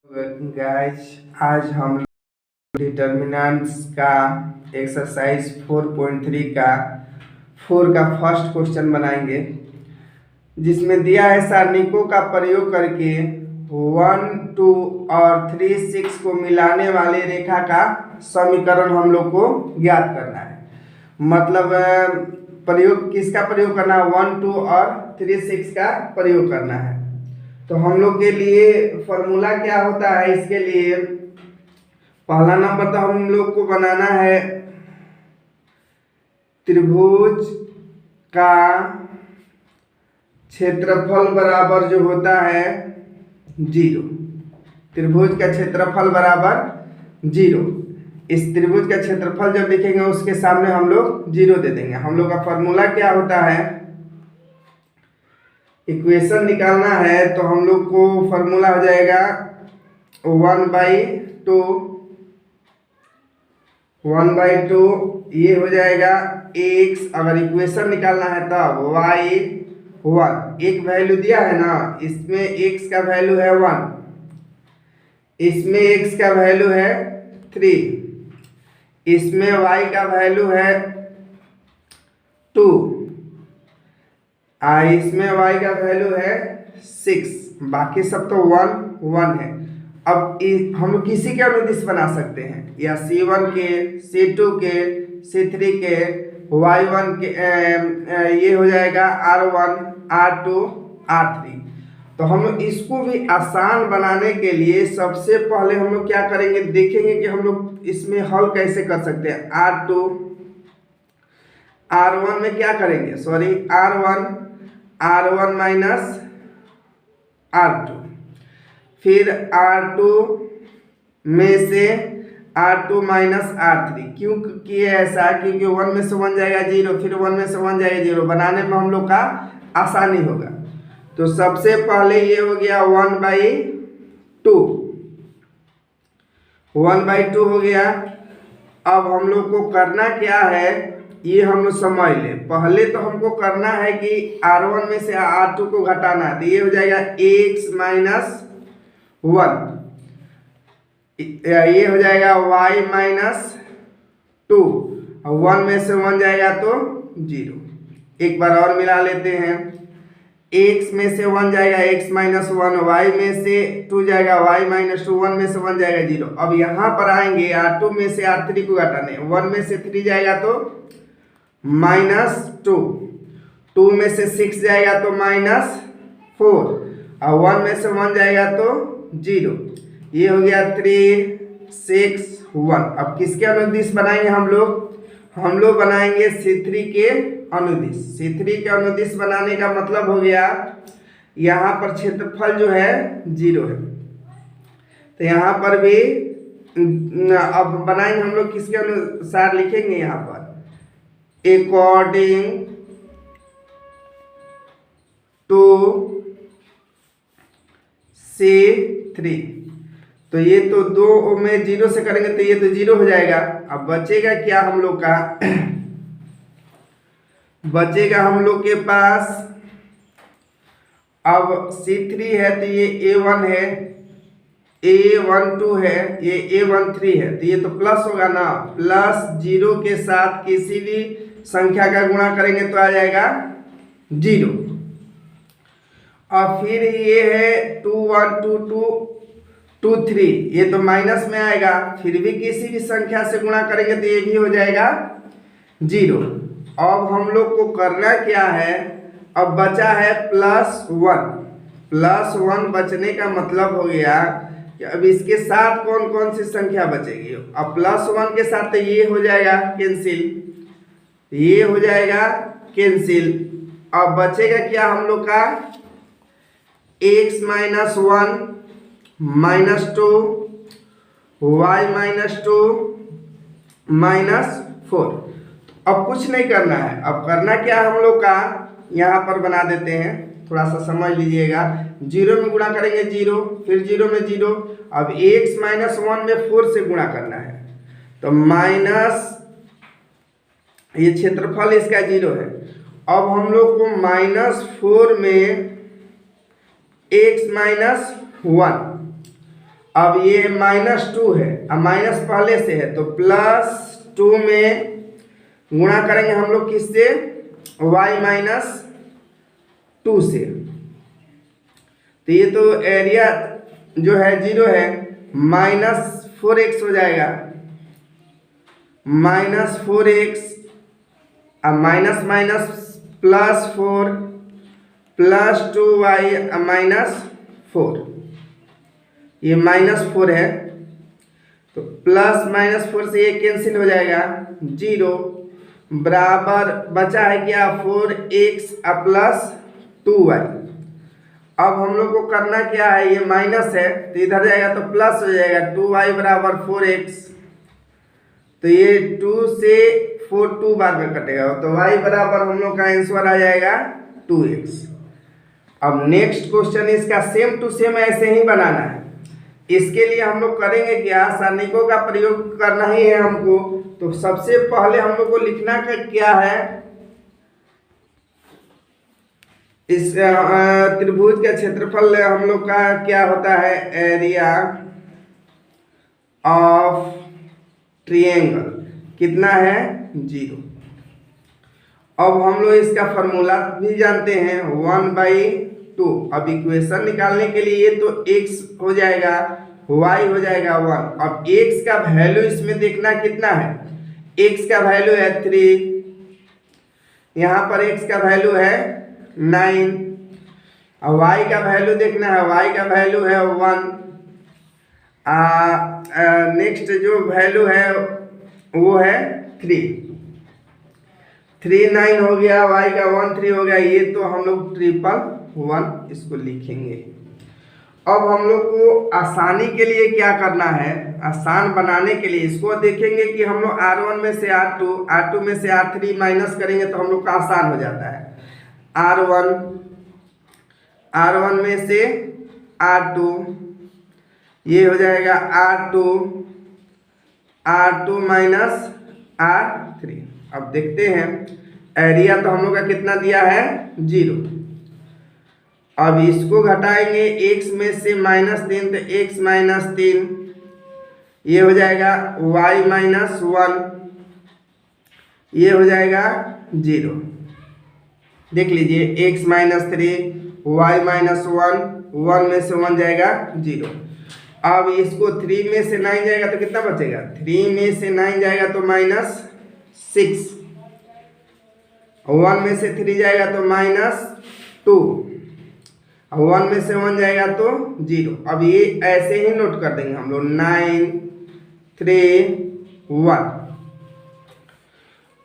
Guys आज हम determinants का एक्सरसाइज 4.3 का 4 का फर्स्ट क्वेश्चन बनाएंगे, जिसमें दिया है सारणिकों का प्रयोग करके 1, 2 और 3, 6 को मिलाने वाली रेखा का समीकरण हम लोग को ज्ञात करना है। मतलब प्रयोग किसका प्रयोग करना है? 1, 2 और 3, 6 का प्रयोग करना है। तो हम लोग के लिए फॉर्मूला क्या होता है? इसके लिए पहला नंबर तो हम लोग को बनाना है त्रिभुज का क्षेत्रफल बराबर जो होता है 0। त्रिभुज का क्षेत्रफल बराबर 0। इस त्रिभुज का क्षेत्रफल जब लिखेंगे उसके सामने हम लोग 0 दे देंगे। हम लोग का फॉर्मूला क्या होता है? इक्वेशन निकालना है तो हम लोग को फॉर्मूला हो जाएगा 1/2 ये हो जाएगा x। अगर इक्वेशन निकालना है तब y1 एक वैल्यू दिया है ना, इसमें x का वैल्यू है 1, इसमें x का वैल्यू है 3, इसमें y का वैल्यू है 2, इसमें y का वैल्यू है 6, बाकी सब तो 1 है। अब हम लोग किसी के अनुदिश बना सकते हैं, या C1 के, C2 के, C3 के, Y1 के, ये हो जाएगा R1, R2, R3। तो हम लोग इसको भी आसान बनाने के लिए सबसे पहले हम लोग क्या करेंगे, देखेंगे कि हम लोग इसमें हल कैसे कर सकते हैं। R1 में क्या करेंगे, R1 माइनस R2, फिर R2 में से R2 माइनस R3। क्यों किए ऐसा? क्योंकि 1 में से 1 जाएगा 0, फिर 1 में से 1 जाएगा 0, बनाने में हम लोग का आसानी होगा। तो सबसे पहले ये हो गया 1/2 हो गया। अब हम लोग को करना क्या है, ये हम लोग समझ ले। पहले तो हमको करना है कि R1 में से R2 को घटाना है, तो ये हो जाएगा x माइनस 1, ये हो जाएगा y माइनस 2, 1 में से 1 जाएगा तो 0। एक बार और मिला लेते हैं, x में से 1 जाएगा x माइनस 1, y में से 2 जाएगा y माइनस 2, 1 में से 1 जाएगा 0। अब यहाँ पर आएंगे R2 में से R3 को घटाने, 1 में से 3 जाएगा तो -2, 2 में से 6 जाएगा तो -4, और 1 में से 1 जाएगा तो 0। ये हो गया 3, 6, 1। अब किसके अनुदिश बनाएंगे हम लोग बनाएंगे C3 के अनुदिश। C3 के अनुदिश बनाने का मतलब हो गया, यहाँ पर क्षेत्रफल जो है 0 है, तो यहाँ पर भी अब बनाएंगे हम लोग किसके अनुसार लिखेंगे, यहाँ पर अकॉर्डिंग टू C3। तो ये तो 2 में 0 से करेंगे तो ये तो 0 हो जाएगा। अब बचेगा क्या हम लोग का? बचेगा हम लोग के पास, अब C3 है तो ये A1 है, A12 है, ये A13 है, तो ये तो प्लस होगा ना। प्लस 0 के साथ किसी भी संख्या का गुणा करेंगे तो आ जाएगा 0। और फिर ये है 2, 1, 2, 2, 2, 3, ये तो माइनस में आएगा, फिर भी किसी भी संख्या से गुणा करेंगे तो ये भी हो जाएगा 0। अब हम लोग को करना क्या है, अब बचा है +1 बचने का मतलब हो गया कि अब इसके साथ कौन कौन सी संख्या बचेगी। अब +1 के साथ तो ये हो जाएगा कैंसिल, ये हो जाएगा कैंसिल। अब बचेगा क्या हम लोग का, x माइनस 1 -2, y माइनस 2 -4। अब कुछ नहीं करना है, अब करना क्या हम लोग का, यहाँ पर बना देते हैं, थोड़ा सा समझ लीजिएगा। 0 में गुणा करेंगे 0, फिर 0 में 0। अब x माइनस 1 में 4 से गुणा करना है, तो माइनस, ये क्षेत्रफल इसका 0 है। अब हम लोग को -4 में x माइनस 1 अब ये -2 है, अब माइनस पहले से है तो +2 में गुणा करेंगे हम लोग किससे, y-2 से। तो ये तो एरिया जो है 0 है, -4x हो जाएगा, -4x, अब माइनस माइनस +4 +2y -4, ये -4 है तो +-4 से ये कैंसिल हो जाएगा, 0 बराबर बचा है क्या, 4x +2y। अब हम लोग को करना क्या है, ये माइनस है तो इधर जाएगा तो प्लस हो जाएगा, 2y बराबर 4x, तो ये 2 से 4 2 बार में कटेगा तो y बराबर हम लोग का आंसर आ जाएगा 2x। अब नेक्स्ट क्वेश्चन इसका सेम टू सेम ऐसे ही बनाना है। इसके लिए हम लोग करेंगे क्या, सारणिकों का प्रयोग करना ही है हमको। तो सबसे पहले हम लोग को लिखना क्या है, इस त्रिभुज का क्षेत्रफल हम लोग का क्या होता है, एरिया ऑफ ट्रायंगल कितना है, 0। अब हम लोग इसका फॉर्मूला भी जानते हैं 1/2। अब इक्वेशन निकालने के लिए ये तो x हो जाएगा, y हो जाएगा 1। अब x का वैल्यू इसमें देखना कितना है, x का वैल्यू है 3, यहाँ पर x का वैल्यू है 9, और y का वैल्यू देखना है, y का वैल्यू है 1। नेक्स्ट जो वैल्यू है वो है 3, 3 9 हो गया, y का 1 3 हो गया, ये तो हम लोग 1 इसको लिखेंगे। अब हम लोग को आसानी के लिए क्या करना है, आसान बनाने के लिए इसको देखेंगे कि हम लोग R1 में से R2, R2 में से R3 माइनस करेंगे तो हम लोग का आसान हो जाता है। R1 में से R2, ये हो जाएगा R2 माइनस R3। अब देखते हैं एरिया तो हम लोग का कितना दिया है, 0। अब इसको घटाएंगे, x में से -3 तो x -3, ये हो जाएगा y-1, ये हो जाएगा 0। देख लीजिए x -3 y-1, 1 में से 1 जाएगा 0। अब इसको 3 में से 9 जाएगा तो कितना बचेगा, 3 में से 9 जाएगा तो -6, 1 में से 3 जाएगा तो -2, 1 में से 1 जाएगा तो 0। अब ये ऐसे ही नोट कर देंगे हम लोग 9 3 1।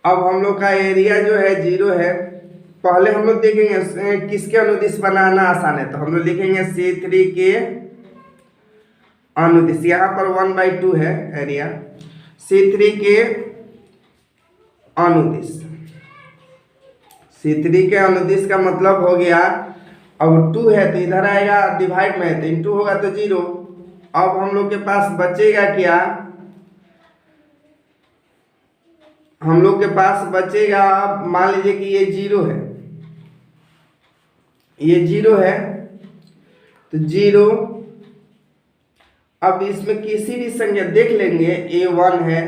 अब हम लोग का एरिया जो है 0 है। पहले हम लोग देखेंगे किसके अनुदिश बनाना आसान है, तो हम लोग लिखेंगे C3 के अनुदिश, यहाँ पर 1/2 है एरिया, C3 के अनुदिश, C3 के अनुदिश का मतलब हो गया, अब 2 है तो इधर आएगा डिवाइड में है तो इंटू होगा तो 0। अब हम लोग के पास बचेगा क्या, हम लोग के पास बचेगा, मान लीजिए कि ये 0 है, ये 0 है तो 0। अब इसमें किसी भी संख्या देख लेंगे, A1 है,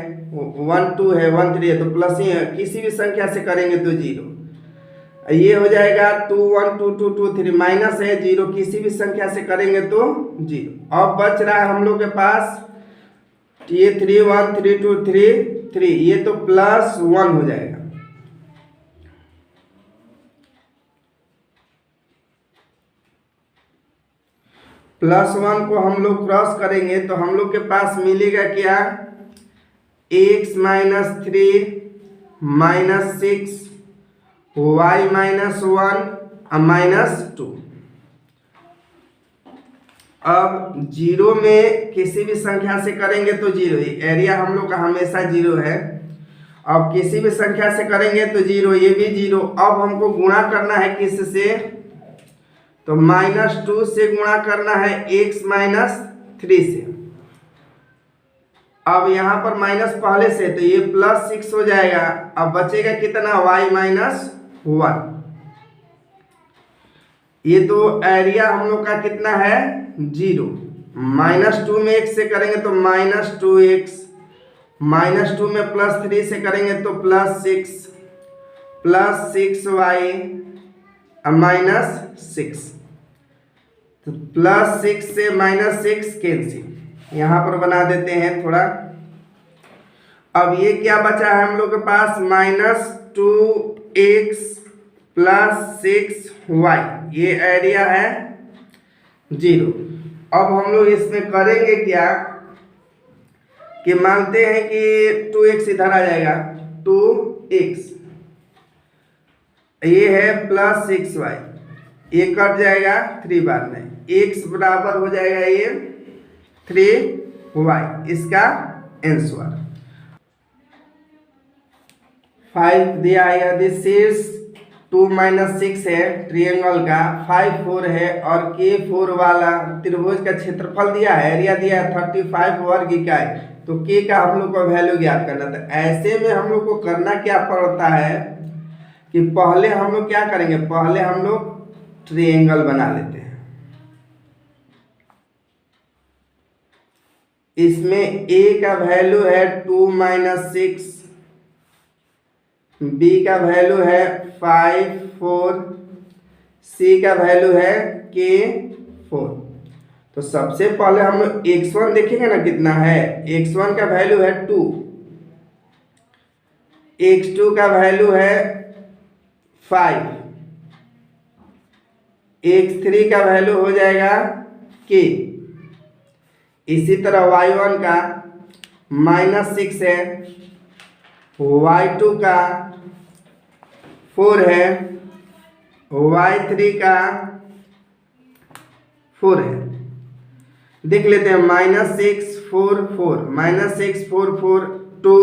1 2 है, 1 3 है तो प्लस ही है, किसी भी संख्या से करेंगे तो 0। ये हो जाएगा 2 1 2 2 2 3, माइनस है 0, किसी भी संख्या से करेंगे तो 0। अब बच रहा है हम लोग के पास ये 3 1 3 2 3 3, ये तो +1 हो जाएगा। +1 को हम लोग क्रॉस करेंगे तो हम लोग के पास मिलेगा क्या, x -3 -6 y-1 -2। अब 0 में किसी भी संख्या से करेंगे तो 0, एरिया हम लोग का हमेशा 0 है। अब किसी भी संख्या से करेंगे तो 0, ये भी 0। अब हमको गुणा करना है किससे, तो -2 से गुणा करना है x -3 से। अब यहाँ पर माइनस पहले से तो ये +6 हो जाएगा। अब बचेगा कितना, y-1। ये तो एरिया हम लोग का कितना है, 0। -2 में x से करेंगे तो -2x, -2 में +3 से करेंगे तो +6, +6y -6, तो +6 से -6 कैंसिल यहाँ पर बना देते हैं थोड़ा। अब ये क्या बचा है हम लोग के पास, -2x + 6y, ये एरिया है 0। अब हम लोग इसमें करेंगे क्या कि मानते हैं कि 2x इधर आ जाएगा, 2x, ये है +6y, ये कट जाएगा 3 बार में, x बराबर हो जाएगा ये 3y, इसका आंसर 5 दिया है। यदि शीर्ष 2 - 6 है ट्रायंगल का, 5 4 है और K4 वाला त्रिभुज का क्षेत्रफल दिया है, एरिया दिया है 35 वर्ग इकाई, तो K का हम लोग को वैल्यू ज्ञात करना था। ऐसे में हम लोग को करना क्या पड़ता है कि पहले हम लोग क्या करेंगे, पहले हम लोग ट्रायंगल बना लेते हैं। इसमें A का वैल्यू है 2 - 6, B का वैल्यू है 5 4, C का वैल्यू है K4। तो सबसे पहले हम लोग x1 देखेंगे ना कितना है, x1 का वैल्यू है 2, x2 का वैल्यू है 5, x3 का वैल्यू हो जाएगा K। इसी तरह y1 का -6 है, y2 का 4 है, y3 का 4 है। देख लेते हैं, -6 4 4, -6 4 4 2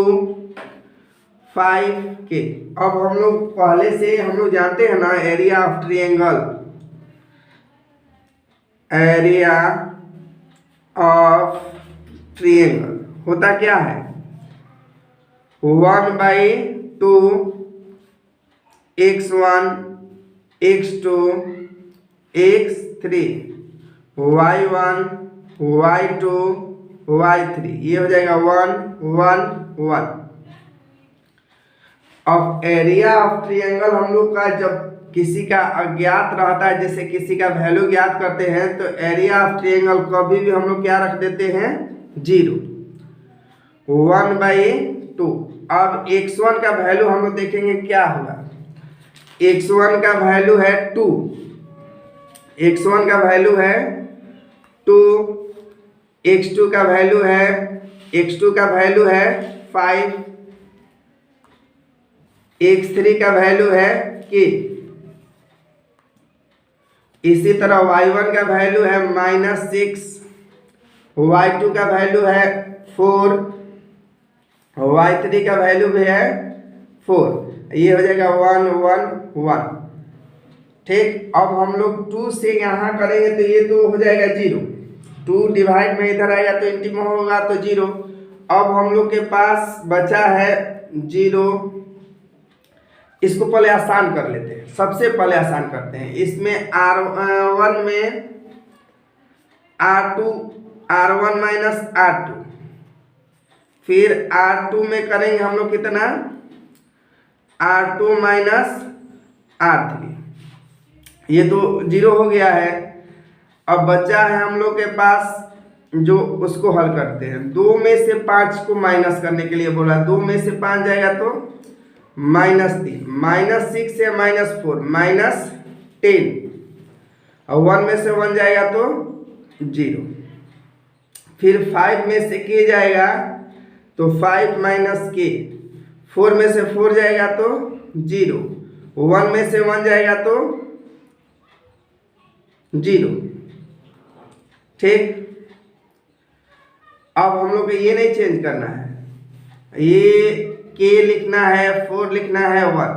5 के। अब हम लोग पहले से हम लोग जानते हैं ना area of triangle, area of triangle होता क्या है, 1/2 x1 x2 x3 y1 y2 y3, ये हो जाएगा 1 1 1। अब एरिया ऑफ ट्रायंगल हम लोग का जब किसी का अज्ञात रहता है, जैसे किसी का वैल्यू ज्ञात करते हैं, तो एरिया ऑफ ट्रायंगल कभी भी हम लोग क्या रख देते हैं, 0, 1/2। अब x1 का वैल्यू हम लोग देखेंगे क्या होगा, x1 का वैल्यू है 2, x1 का वैल्यू है 2, x2 का वैल्यू है, x2 का वैल्यू है 5, x3 का वैल्यू है K। इसी तरह y1 का वैल्यू है -6, y2 का वैल्यू है 4, y3 का वैल्यू भी है 4, ये हो जाएगा 1 1 1। ठीक, अब हम लोग 2 से यहाँ करेंगे तो ये तो हो जाएगा 0, 2 डिवाइड में इधर आएगा तो इंटीम होगा तो 0। अब हम लोग के पास बचा है 0, इसको पहले आसान कर लेते हैं, सबसे पहले आसान करते हैं। इसमें R1 में R1 - R2, फिर R2 में करेंगे हम लोग कितना, R2 - R3, ये तो 0 हो गया है। अब बचा है हम लोग के पास जो, उसको हल करते हैं। 2 में से 5 को माइनस करने के लिए बोला, 2 में से 5 जाएगा तो -3, -6 से -4 -10, और 1 में से 1 जाएगा तो 0, फिर 5 में से k जाएगा तो 5 - k, 4 में से 4 जाएगा तो 0, 1 में से 1 जाएगा तो 0। ठीक, अब हम लोग को ये नहीं चेंज करना है, ये k लिखना है, 4 लिखना है, 1।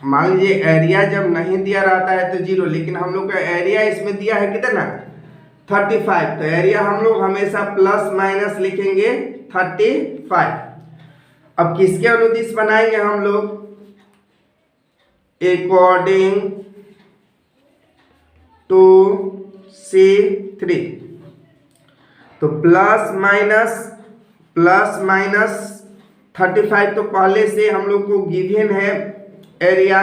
मान लीजिए एरिया जब नहीं दिया रहता है तो 0, लेकिन हम लोग का एरिया इसमें दिया है कितना, 35, तो एरिया हम लोग हमेशा प्लस माइनस लिखेंगे 35। अब किसके अनुदिश बनाएंगे हम लोग, अकॉर्डिंग टू C3, तो प्लस माइनस 35 तो पहले से हम लोग को गिवन है एरिया।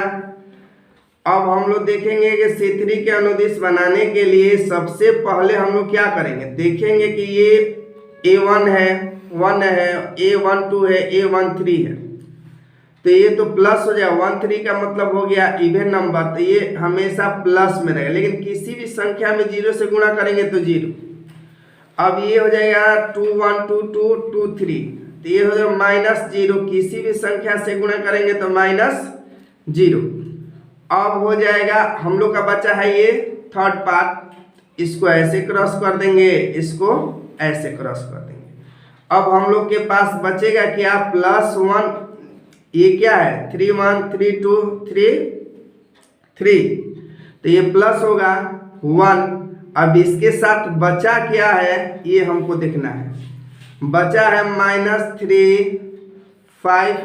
अब हम लोग देखेंगे कि C3 के अनुदिश बनाने के लिए सबसे पहले हम लोग क्या करेंगे, देखेंगे कि ये A1 है, 1 है, A12 है, A13 है, तो ये तो प्लस हो जाएगा। 13 का मतलब हो गया इवन नंबर, तो ये हमेशा प्लस में रहेगा। लेकिन किसी भी संख्या में 0 से गुणा करेंगे तो 0। अब ये हो जाएगा 2 1 2 2 2 3, तो ये हो जाएगा -0। किसी भी संख्या से गुणा करेंगे तो -0। अब हो जाएगा हम लोग का बचा है ये थर्ड पार्ट, इसको ऐसे क्रॉस कर देंगे, इसको ऐसे क्रॉस कर देंगे। अब हम लोग के पास बचेगा क्या, +1, ये क्या है 3 1 3 2 3 3, तो ये प्लस होगा 1। अब इसके साथ बचा क्या है ये हमको देखना है। बचा है -3 5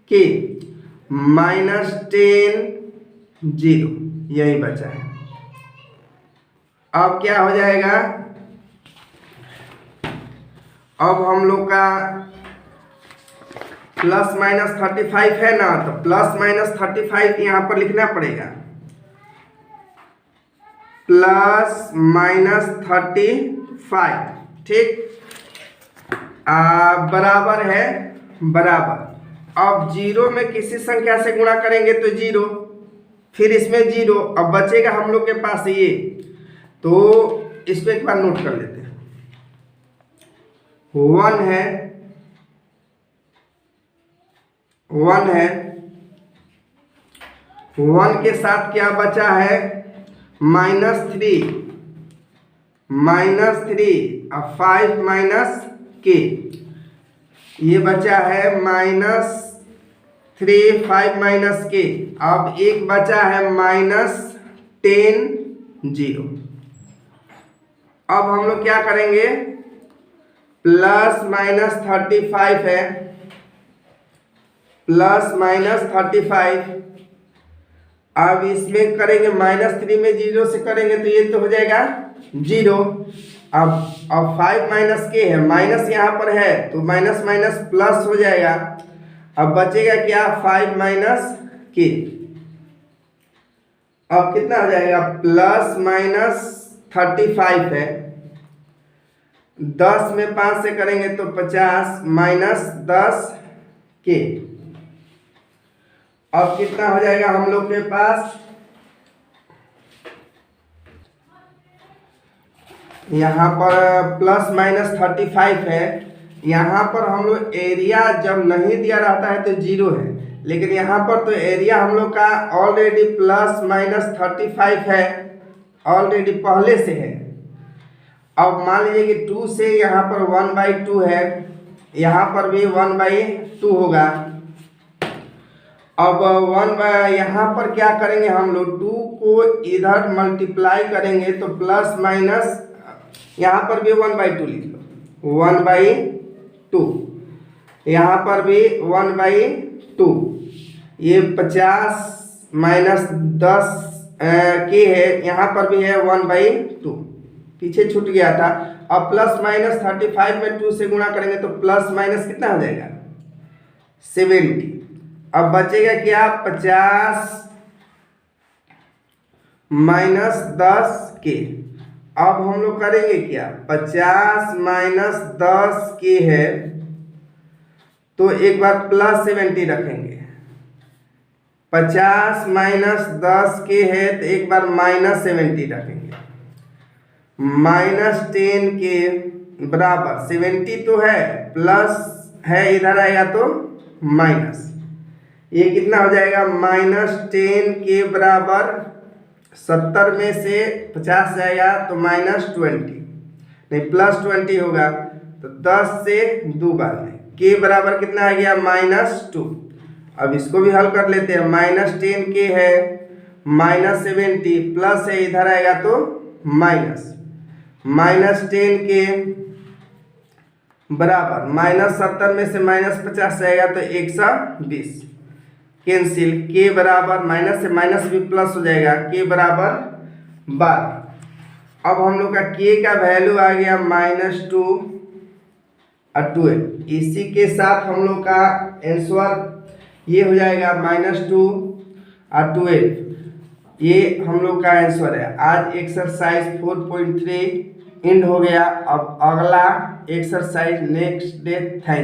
-k -10 0, यही बचा है। अब क्या हो जाएगा, अब हम लोग का +-35 है ना, तो +-35 यहाँ पर लिखना पड़ेगा, +-35, ठीक, बराबर है बराबर। अब 0 में किसी संख्या से गुणा करेंगे तो 0, फिर इसमें 0, अब बचेगा हम लोग के पास ये, तो इसको एक बार नोट कर लेते हैं। 1 है, 1 है, 1 के साथ क्या बचा है -3 अब 5 -k, ये बचा है -3 5 -k। अब एक बचा है -10 0। अब हम लोग क्या करेंगे, +-35 है, +-35, अब इसमें करेंगे -3 में 0 से करेंगे तो ये तो हो जाएगा 0। अब 5 -k है, माइनस यहाँ पर है तो माइनस माइनस प्लस हो जाएगा। अब बचेगा क्या 5 -k, अब कितना हो जाएगा, +-35 है, 10 में 5 से करेंगे तो 50 -10k। अब कितना हो जाएगा हम लोग के पास, यहाँ पर +-35 है, यहाँ पर हम लोग एरिया जब नहीं दिया रहता है तो 0 है, लेकिन यहाँ पर तो एरिया हम लोग का ऑलरेडी +-35 है, ऑलरेडी पहले से है। अब मान लीजिए कि 2 से यहाँ पर 1/2 है, यहाँ पर भी 1/2 होगा। अब यहाँ पर क्या करेंगे हम लोग, 2 को इधर मल्टीप्लाई करेंगे तो प्लस माइनस यहाँ पर भी 1/2 लिख लो, 1/2, यहाँ पर भी 1/2, ये 50 -10 के है, यहाँ पर भी है 1/2, पीछे छूट गया था। अब +-35 में 2 से गुणा करेंगे तो प्लस माइनस कितना हो जाएगा 70। अब बचेगा क्या 50 -10k। अब हम लोग करेंगे क्या, 50 -10k है तो एक बार +70 रखेंगे, 50 -10k है तो एक बार -70 रखेंगे, -10k बराबर 70 तो है, प्लस है इधर आएगा तो माइनस, ये कितना हो जाएगा -10k बराबर 70 में से 50 जाएगा तो -20, नहीं +20 होगा, तो 10 से 2 बार में k बराबर कितना आ गया -2। अब इसको भी हल कर लेते हैं, -10k है, -70 प्लस है इधर आएगा तो माइनस, -10k बराबर -70 में से -50 जाएगा तो 120, कैंसिल, k बराबर माइनस से माइनस भी प्लस हो जाएगा, k बराबर 12। अब हम लोग का के का वैल्यू आ गया -2 और 12। इसी के साथ हम लोग का आंसर ये हो जाएगा -2 और 12। ये हम लोग का आंसर है। आज एक्सरसाइज 4.3 एंड हो गया। अब अगला एक्सरसाइज नेक्स्ट डे। थैंक